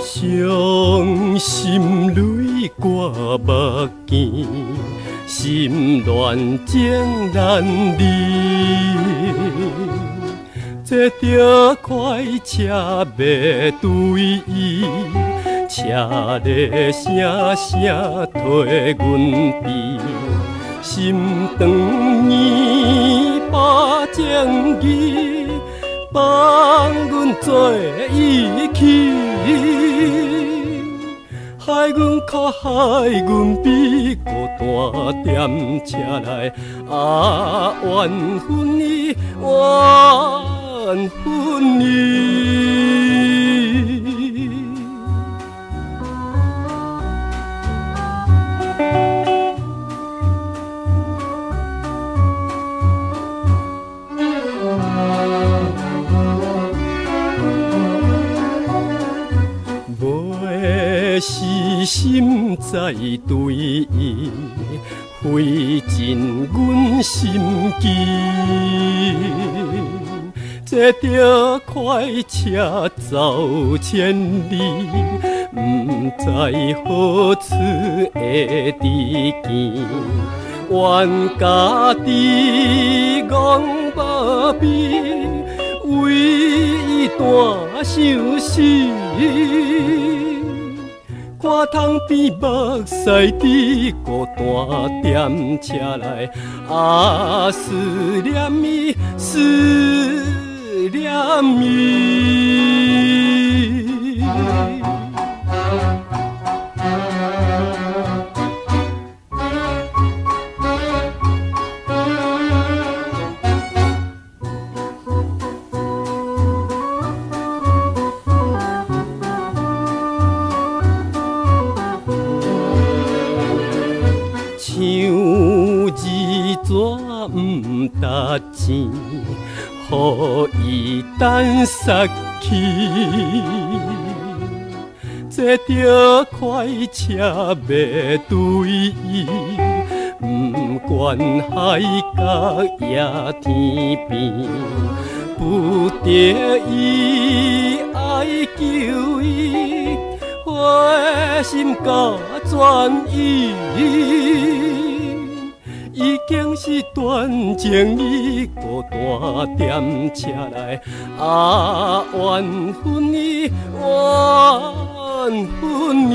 伤心泪挂目镜，心乱情难离。坐着快车要对伊，车咧声声替阮悲，心肠年把情义，放阮做伊去。害阮哭，害阮悲，孤单踮车内，怨恨你，怨恨你。是心在对伊，费尽阮心机。坐着快车走千里，不知何处会知见。怨家己戆无味，为伊单相思。看窗边目屎滴，孤单踮车内，思念伊，思念伊。像字纸毋值钱，予伊等杀去。坐着快车要对伊，不管海角也天边，不得已爱求伊，花心甲转移。已经是断情意，孤单踮车内，怨恨你，怨恨你。